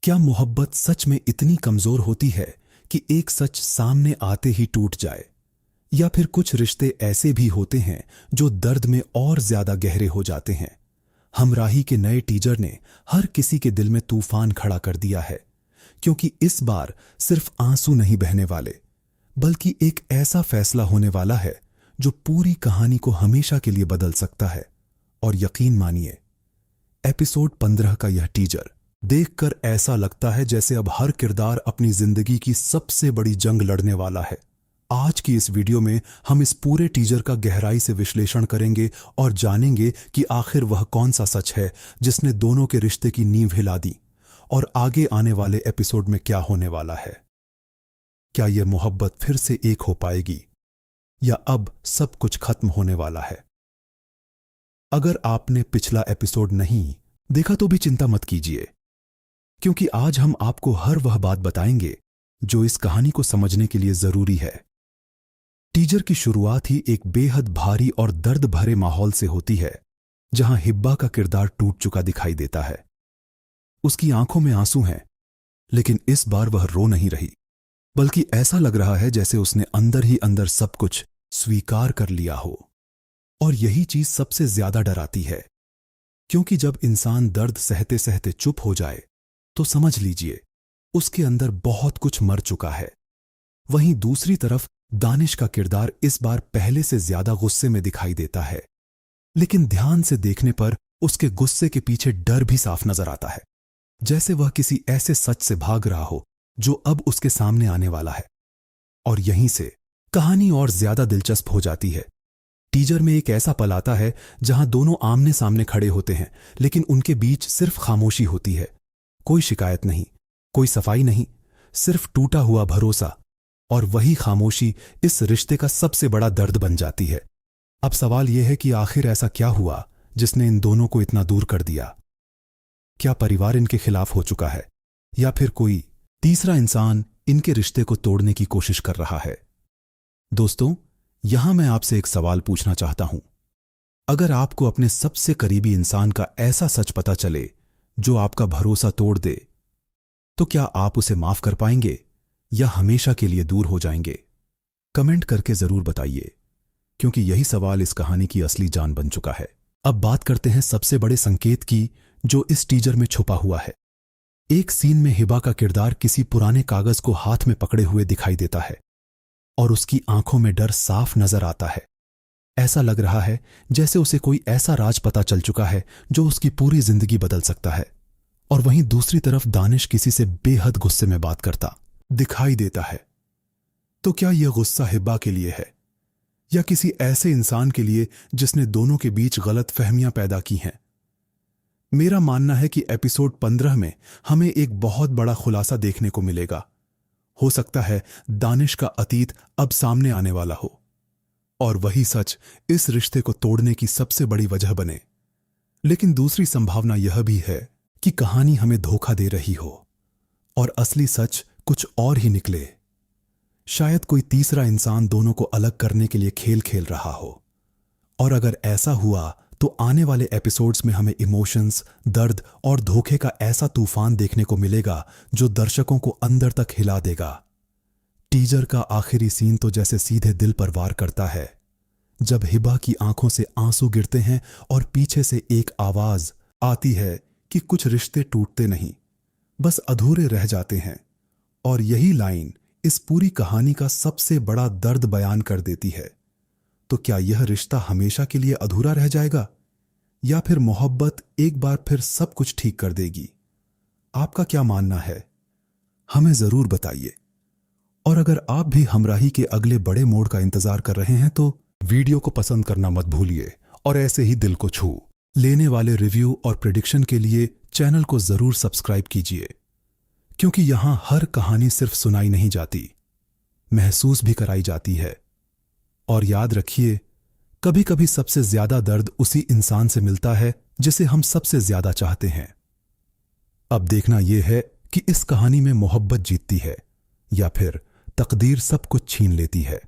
क्या मोहब्बत सच में इतनी कमजोर होती है कि एक सच सामने आते ही टूट जाए? या फिर कुछ रिश्ते ऐसे भी होते हैं जो दर्द में और ज्यादा गहरे हो जाते हैं? हमराही के नए टीजर ने हर किसी के दिल में तूफान खड़ा कर दिया है, क्योंकि इस बार सिर्फ आंसू नहीं बहने वाले, बल्कि एक ऐसा फैसला होने वाला है जो पूरी कहानी को हमेशा के लिए बदल सकता है। और यकीन मानिए, एपिसोड 15 का यह टीजर देखकर ऐसा लगता है जैसे अब हर किरदार अपनी जिंदगी की सबसे बड़ी जंग लड़ने वाला है। आज की इस वीडियो में हम इस पूरे टीजर का गहराई से विश्लेषण करेंगे और जानेंगे कि आखिर वह कौन सा सच है जिसने दोनों के रिश्ते की नींव हिला दी, और आगे आने वाले एपिसोड में क्या होने वाला है। क्या यह मोहब्बत फिर से एक हो पाएगी, या अब सब कुछ खत्म होने वाला है? अगर आपने पिछला एपिसोड नहीं देखा तो भी चिंता मत कीजिए, क्योंकि आज हम आपको हर वह बात बताएंगे जो इस कहानी को समझने के लिए जरूरी है। टीजर की शुरुआत ही एक बेहद भारी और दर्द भरे माहौल से होती है, जहां हिब्बा का किरदार टूट चुका दिखाई देता है। उसकी आंखों में आंसू हैं, लेकिन इस बार वह रो नहीं रही, बल्कि ऐसा लग रहा है जैसे उसने अंदर ही अंदर सब कुछ स्वीकार कर लिया हो। और यही चीज सबसे ज्यादा डराती है, क्योंकि जब इंसान दर्द सहते सहते चुप हो जाए तो समझ लीजिए उसके अंदर बहुत कुछ मर चुका है। वहीं दूसरी तरफ दानिश का किरदार इस बार पहले से ज्यादा गुस्से में दिखाई देता है, लेकिन ध्यान से देखने पर उसके गुस्से के पीछे डर भी साफ नजर आता है, जैसे वह किसी ऐसे सच से भाग रहा हो जो अब उसके सामने आने वाला है। और यहीं से कहानी और ज्यादा दिलचस्प हो जाती है। टीजर में एक ऐसा पल आता है जहां दोनों आमने सामने खड़े होते हैं, लेकिन उनके बीच सिर्फ खामोशी होती है। कोई शिकायत नहीं, कोई सफाई नहीं, सिर्फ टूटा हुआ भरोसा। और वही खामोशी इस रिश्ते का सबसे बड़ा दर्द बन जाती है। अब सवाल यह है कि आखिर ऐसा क्या हुआ जिसने इन दोनों को इतना दूर कर दिया? क्या परिवार इनके खिलाफ हो चुका है, या फिर कोई तीसरा इंसान इनके रिश्ते को तोड़ने की कोशिश कर रहा है? दोस्तों, यहां मैं आपसे एक सवाल पूछना चाहता हूं। अगर आपको अपने सबसे करीबी इंसान का ऐसा सच पता चले जो आपका भरोसा तोड़ दे, तो क्या आप उसे माफ कर पाएंगे या हमेशा के लिए दूर हो जाएंगे? कमेंट करके जरूर बताइए, क्योंकि यही सवाल इस कहानी की असली जान बन चुका है। अब बात करते हैं सबसे बड़े संकेत की जो इस टीजर में छुपा हुआ है। एक सीन में हिबा का किरदार किसी पुराने कागज को हाथ में पकड़े हुए दिखाई देता है, और उसकी आंखों में डर साफ नजर आता है। ऐसा लग रहा है जैसे उसे कोई ऐसा राज पता चल चुका है जो उसकी पूरी जिंदगी बदल सकता है। और वहीं दूसरी तरफ दानिश किसी से बेहद गुस्से में बात करता दिखाई देता है। तो क्या यह गुस्सा हिब्बा के लिए है, या किसी ऐसे इंसान के लिए जिसने दोनों के बीच गलत फहमियां पैदा की हैं? मेरा मानना है कि एपिसोड 15 में हमें एक बहुत बड़ा खुलासा देखने को मिलेगा। हो सकता है दानिश का अतीत अब सामने आने वाला हो, और वही सच इस रिश्ते को तोड़ने की सबसे बड़ी वजह बने। लेकिन दूसरी संभावना यह भी है कि कहानी हमें धोखा दे रही हो और असली सच कुछ और ही निकले। शायद कोई तीसरा इंसान दोनों को अलग करने के लिए खेल खेल रहा हो। और अगर ऐसा हुआ तो आने वाले एपिसोड्स में हमें इमोशंस, दर्द और धोखे का ऐसा तूफान देखने को मिलेगा जो दर्शकों को अंदर तक हिला देगा। टीजर का आखिरी सीन तो जैसे सीधे दिल पर वार करता है, जब हिबा की आंखों से आंसू गिरते हैं और पीछे से एक आवाज आती है कि कुछ रिश्ते टूटते नहीं, बस अधूरे रह जाते हैं। और यही लाइन इस पूरी कहानी का सबसे बड़ा दर्द बयान कर देती है। तो क्या यह रिश्ता हमेशा के लिए अधूरा रह जाएगा, या फिर मोहब्बत एक बार फिर सब कुछ ठीक कर देगी? आपका क्या मानना है, हमें जरूर बताइए। और अगर आप भी हमराही के अगले बड़े मोड़ का इंतजार कर रहे हैं तो वीडियो को पसंद करना मत भूलिए, और ऐसे ही दिल को छू लेने वाले रिव्यू और प्रेडिक्शन के लिए चैनल को जरूर सब्सक्राइब कीजिए, क्योंकि यहां हर कहानी सिर्फ सुनाई नहीं जाती, महसूस भी कराई जाती है। और याद रखिए, कभी कभी सबसे ज्यादा दर्द उसी इंसान से मिलता है जिसे हम सबसे ज्यादा चाहते हैं। अब देखना यह है कि इस कहानी में मोहब्बत जीतती है या फिर तकदीर सब कुछ छीन लेती है।